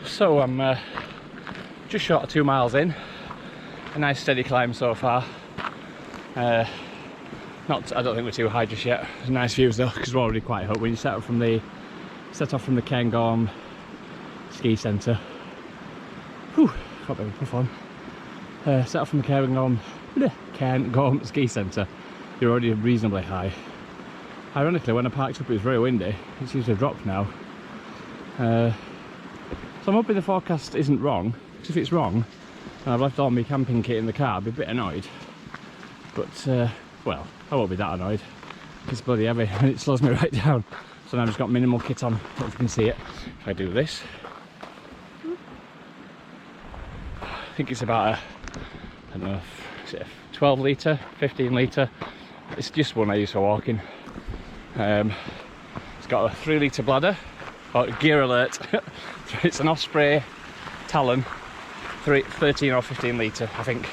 So I'm just short of 2 miles in. A nice steady climb so far. I don't think we're too high just yet. There's nice views though, because we're already quite up. When you set off from the Cairngorm ski centre. Whew, got a bit of a puff on. Set off from the Cairngorm ski centre, you're already reasonably high. Ironically, when I parked up it was very windy. It seems to have dropped now. So I'm hoping the forecast isn't wrong, because if it's wrong and I've left all my camping kit in the car, I'd be a bit annoyed. But, well, I won't be that annoyed. It's bloody heavy and it slows me right down. So now I've just got minimal kit on. I don't know if you can see it. If I do this, I think it's about I don't know, is it a 12 litre, 15 litre. It's just one I use for walking. It's got a 3 litre bladder. Oh, gear alert. It's an Osprey Talon, 13 or 15 litre, I think,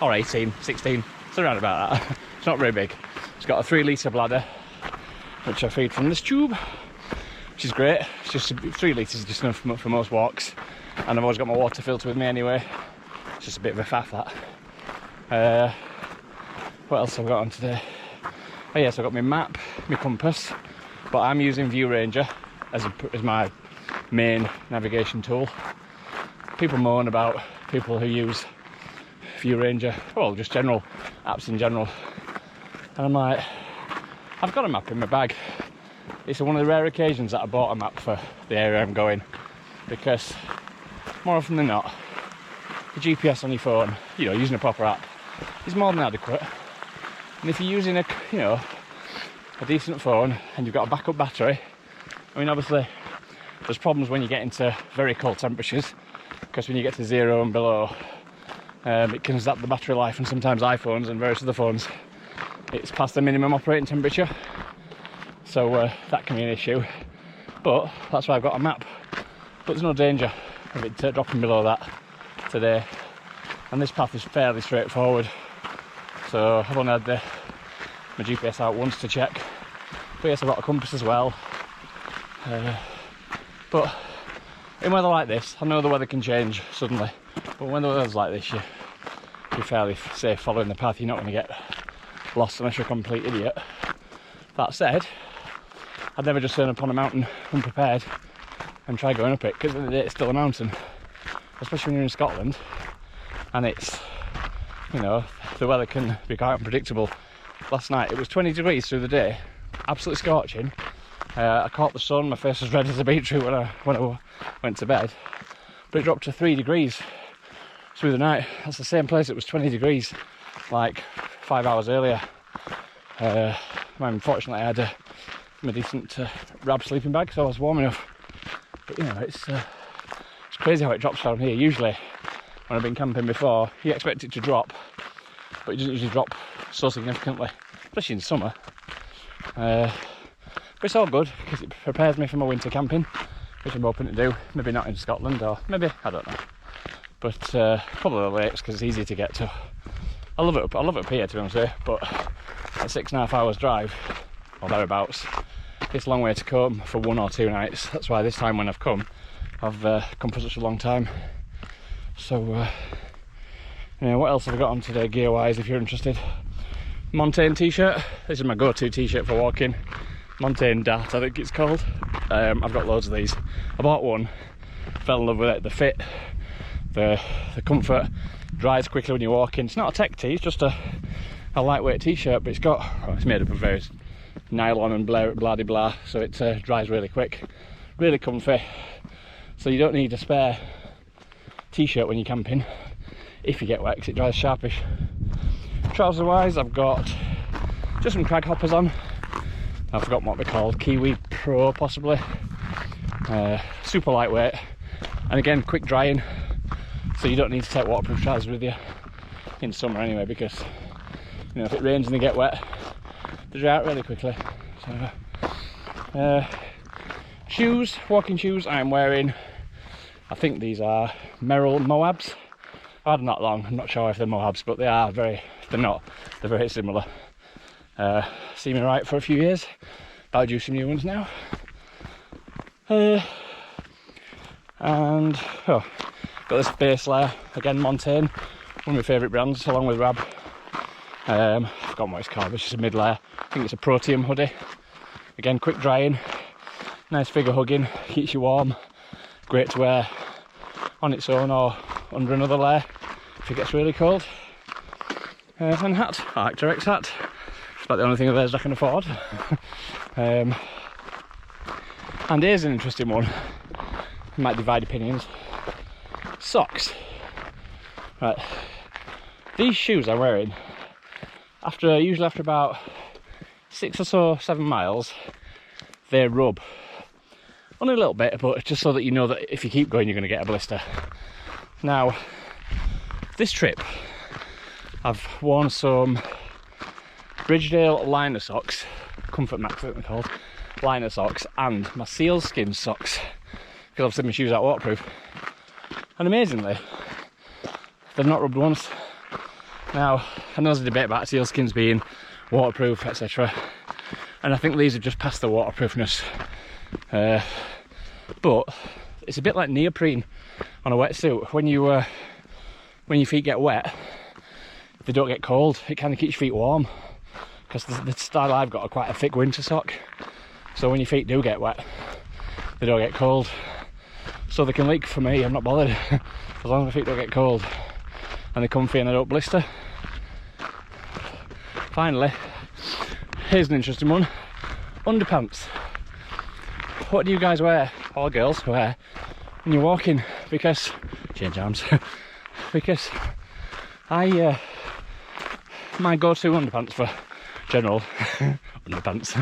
or 18, 16, it's around about that. It's not very big. It's got a 3 litre bladder, which I feed from this tube, which is great. It's just 3 litres is just enough for most walks, and I've always got my water filter with me anyway. It's just a bit of a faff that. What else have I got on today? Oh yes, I've got my map, my compass, but I'm using View Ranger as my main navigation tool. People moan about people who use View Ranger, well, just general apps in general, and I'm like, I've got a map in my bag. It's one of the rare occasions that I bought a map for the area I'm going, because more often than not, the GPS on your phone, you know, using a proper app, is more than adequate. And if you're using a decent phone and you've got a backup battery, I mean, obviously there's problems when you get into very cold temperatures, because when you get to 0 and below, it can zap the battery life, and sometimes iPhones and various other phones, it's past the minimum operating temperature, so that can be an issue. But that's why I've got a map. But there's no danger of it dropping below that today, and this path is fairly straightforward, so I've only had my GPS out once to check. But yes, I've got a compass as well. But in weather like this, I know the weather can change suddenly, but when the weather's like this, you're fairly safe following the path. You're not going to get lost unless you're a complete idiot. That said, I'd never just turn up on a mountain unprepared and try going up it, because at the end of the day it's still a mountain, especially when you're in Scotland, and it's, you know, the weather can be quite unpredictable. Last night it was 20 degrees through the day, absolutely scorching. I caught the sun, my face was red as a beetroot when I went to bed, but it dropped to 3 degrees through the night. That's the same place it was 20 degrees like 5 hours earlier. Unfortunately I had a decent Rab sleeping bag, so I was warm enough. But you know, it's crazy how it drops down here. Usually when I've been camping before, you expect it to drop, but it doesn't usually drop so significantly, especially in summer. But it's all good, because it prepares me for my winter camping, which I'm hoping to do. Maybe not in Scotland, or maybe, I don't know. But probably the lakes, because it's easy to get to. I love it up here, to be honest with you, but a 6.5 hours drive, or thereabouts, it's a long way to come for 1 or 2 nights. That's why this time when I've come for such a long time. So, you know, what else have I got on today gear-wise, if you're interested? Montane t-shirt. This is my go-to t-shirt for walking. Montane Dart, I think it's called. I've got loads of these. I bought one, fell in love with it. The fit, the comfort, dries quickly when you're walking. It's not a tech tee, it's just a lightweight t-shirt, but it's made up of various nylon and blah de blah, so it dries really quick, really comfy. So you don't need a spare t-shirt when you're camping if you get wet, because it dries sharpish. Trouser wise, I've got just some crag hoppers on. I've forgotten what they're called, Kiwi Pro possibly. Super lightweight, and again quick drying, so you don't need to take waterproof trousers with you in summer anyway, because you know, if it rains and they get wet, they dry out really quickly. So shoes, walking shoes, I'm wearing, I think these are Merrell Moabs. I've had them not long, I'm not sure if they're Moabs, but they're very similar. See me right for a few years, about due some new ones now. And got this base layer, again Montane, one of my favourite brands, along with Rab. I've forgotten what it's called, but it's just a mid layer. I think it's a Protium Hoodie. Again, quick drying, nice figure hugging, keeps you warm, great to wear on its own or under another layer if it gets really cold. And hat, Arcteryx hat, it's about the only thing of theirs I can afford. And here's an interesting one, might divide opinions. Socks. Right, these shoes I'm wearing, usually after about 6 or so, 7 miles, they rub. Only a little bit, but just so that you know that if you keep going you're going to get a blister. Now, this trip I've worn some Bridgedale liner socks, Comfort Max I think they're called, liner socks, and my Sealskinz socks, because obviously my shoes aren't waterproof. And amazingly, they've not rubbed once. Now, I know there's a debate about Sealskinz being waterproof, etc. And I think these have just passed the waterproofness. But it's a bit like neoprene on a wetsuit. When your feet get wet, they don't get cold. It kind of keeps your feet warm. Because the style I've got are quite a thick winter sock. So when your feet do get wet, they don't get cold. So they can leak for me, I'm not bothered. As long as my feet don't get cold. And they're comfy and they don't blister. Finally, here's an interesting one. Underpants. What do you guys wear, or girls wear, when you're walking? Because, change arms, because my go-to underpants for general, underpants,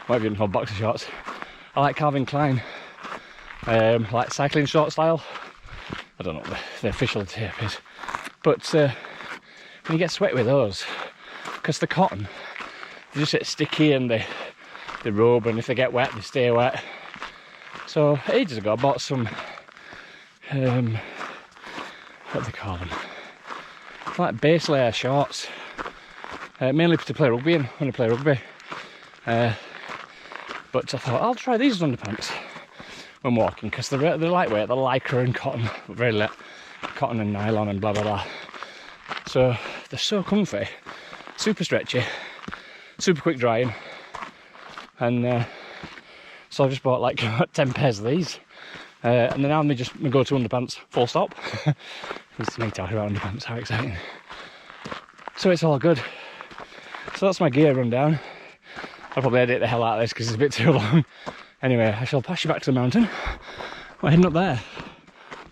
whatever you can call boxer shorts, I like Calvin Klein, like cycling short style. I don't know what the official tape is, but when you get sweaty with those, because the cotton, they just get sticky and they rub, and if they get wet they stay wet. So ages ago I bought some what do they call them, like base layer shorts, mainly to play rugby in, when I play rugby, but I thought I'll try these underpants when walking, because they're lightweight, they're lycra and cotton, very light, cotton and nylon and blah blah blah. So they're so comfy, super stretchy, super quick drying, and so I just bought like 10 pairs of these, and then now they just my go-to underpants, full stop. It's me talking about underpants, how exciting. So it's all good. So that's my gear rundown. I'll probably edit the hell out of this because it's a bit too long. Anyway, I shall pass you back to the mountain. We're heading up there.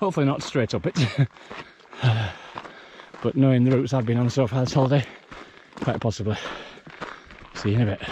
Hopefully not straight up it. But knowing the routes I've been on so far this holiday, quite possibly. See you in a bit.